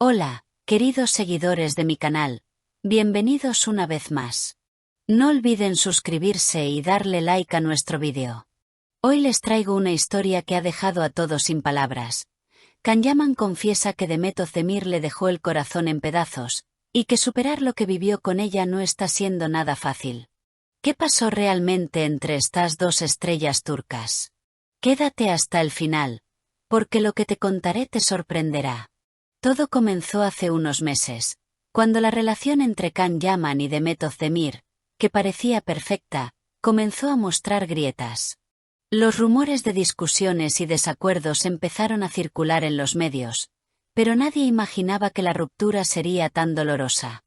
Hola, queridos seguidores de mi canal, bienvenidos una vez más. No olviden suscribirse y darle like a nuestro vídeo. Hoy les traigo una historia que ha dejado a todos sin palabras. Can Yaman confiesa que Demet Özdemir le dejó el corazón en pedazos, y que superar lo que vivió con ella no está siendo nada fácil. ¿Qué pasó realmente entre estas dos estrellas turcas? Quédate hasta el final, porque lo que te contaré te sorprenderá. Todo comenzó hace unos meses, cuando la relación entre Can Yaman y Demet Özdemir, que parecía perfecta, comenzó a mostrar grietas. Los rumores de discusiones y desacuerdos empezaron a circular en los medios, pero nadie imaginaba que la ruptura sería tan dolorosa.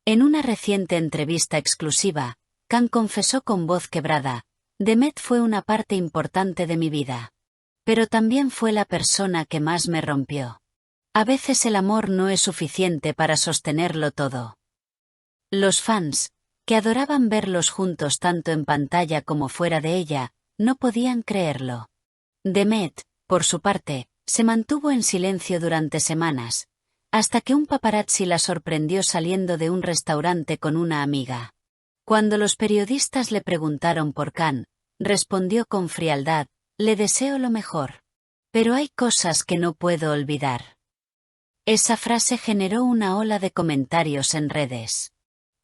En una reciente entrevista exclusiva, Can confesó con voz quebrada: Demet fue una parte importante de mi vida. Pero también fue la persona que más me rompió. A veces el amor no es suficiente para sostenerlo todo. Los fans, que adoraban verlos juntos tanto en pantalla como fuera de ella, no podían creerlo. Demet, por su parte, se mantuvo en silencio durante semanas, hasta que un paparazzi la sorprendió saliendo de un restaurante con una amiga. Cuando los periodistas le preguntaron por Can, respondió con frialdad: le deseo lo mejor. Pero hay cosas que no puedo olvidar. Esa frase generó una ola de comentarios en redes.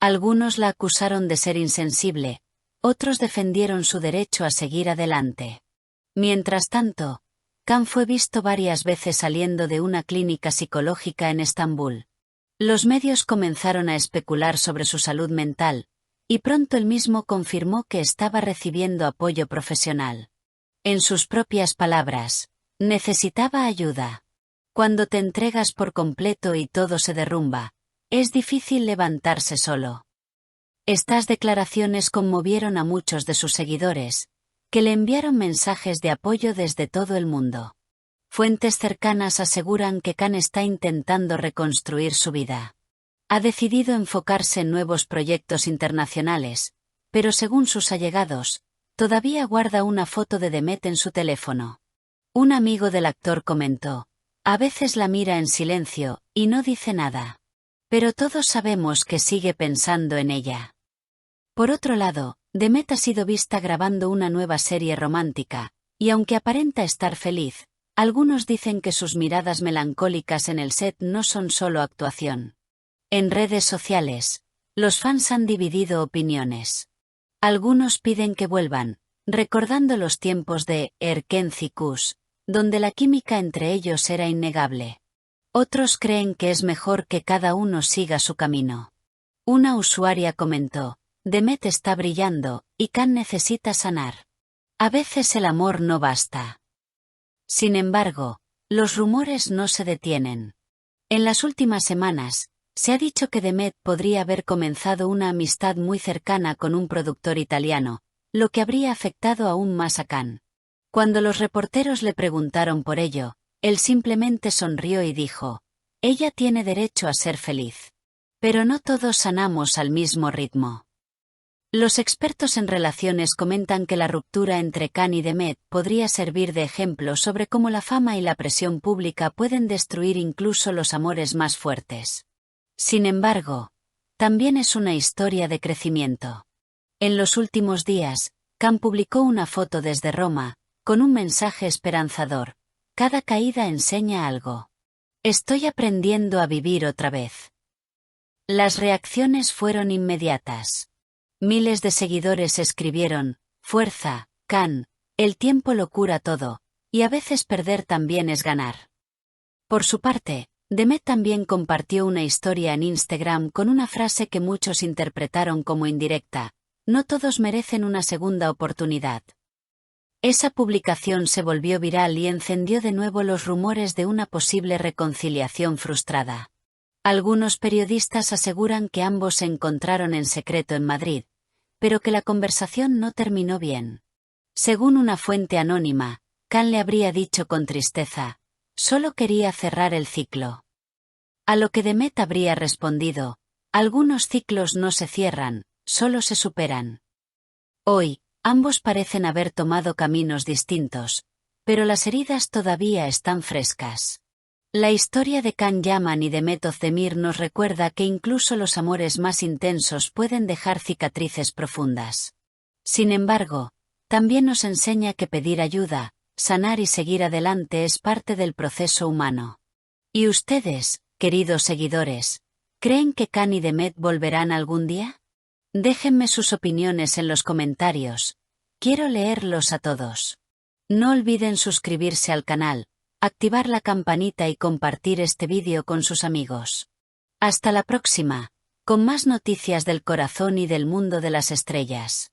Algunos la acusaron de ser insensible, otros defendieron su derecho a seguir adelante. Mientras tanto, Can fue visto varias veces saliendo de una clínica psicológica en Estambul. Los medios comenzaron a especular sobre su salud mental, y pronto él mismo confirmó que estaba recibiendo apoyo profesional. En sus propias palabras, necesitaba ayuda. Cuando te entregas por completo y todo se derrumba, es difícil levantarse solo. Estas declaraciones conmovieron a muchos de sus seguidores, que le enviaron mensajes de apoyo desde todo el mundo. Fuentes cercanas aseguran que Can está intentando reconstruir su vida. Ha decidido enfocarse en nuevos proyectos internacionales, pero según sus allegados, todavía guarda una foto de Demet en su teléfono. Un amigo del actor comentó: a veces la mira en silencio, y no dice nada. Pero todos sabemos que sigue pensando en ella. Por otro lado, Demet ha sido vista grabando una nueva serie romántica, y aunque aparenta estar feliz, algunos dicen que sus miradas melancólicas en el set no son solo actuación. En redes sociales, los fans han dividido opiniones. Algunos piden que vuelvan, recordando los tiempos de Erkenci Kuş, donde la química entre ellos era innegable. Otros creen que es mejor que cada uno siga su camino. Una usuaria comentó: Demet está brillando, y Can necesita sanar. A veces el amor no basta. Sin embargo, los rumores no se detienen. En las últimas semanas, se ha dicho que Demet podría haber comenzado una amistad muy cercana con un productor italiano, lo que habría afectado aún más a Can. Cuando los reporteros le preguntaron por ello, él simplemente sonrió y dijo: ella tiene derecho a ser feliz. Pero no todos sanamos al mismo ritmo. Los expertos en relaciones comentan que la ruptura entre Can y Demet podría servir de ejemplo sobre cómo la fama y la presión pública pueden destruir incluso los amores más fuertes. Sin embargo, también es una historia de crecimiento. En los últimos días, Can publicó una foto desde Roma, con un mensaje esperanzador: cada caída enseña algo. Estoy aprendiendo a vivir otra vez. Las reacciones fueron inmediatas. Miles de seguidores escribieron: fuerza, Can, el tiempo lo cura todo, y a veces perder también es ganar. Por su parte, Demet también compartió una historia en Instagram con una frase que muchos interpretaron como indirecta: no todos merecen una segunda oportunidad. Esa publicación se volvió viral y encendió de nuevo los rumores de una posible reconciliación frustrada. Algunos periodistas aseguran que ambos se encontraron en secreto en Madrid, pero que la conversación no terminó bien. Según una fuente anónima, Can le habría dicho con tristeza: solo quería cerrar el ciclo. A lo que Demet habría respondido: algunos ciclos no se cierran, solo se superan. Hoy, ambos parecen haber tomado caminos distintos, pero las heridas todavía están frescas. La historia de Can Yaman y de Mehmet Özdemir nos recuerda que incluso los amores más intensos pueden dejar cicatrices profundas. Sin embargo, también nos enseña que pedir ayuda, sanar y seguir adelante es parte del proceso humano. ¿Y ustedes, queridos seguidores, creen que Can y Demet volverán algún día? Déjenme sus opiniones en los comentarios. Quiero leerlos a todos. No olviden suscribirse al canal, activar la campanita y compartir este vídeo con sus amigos. Hasta la próxima, con más noticias del corazón y del mundo de las estrellas.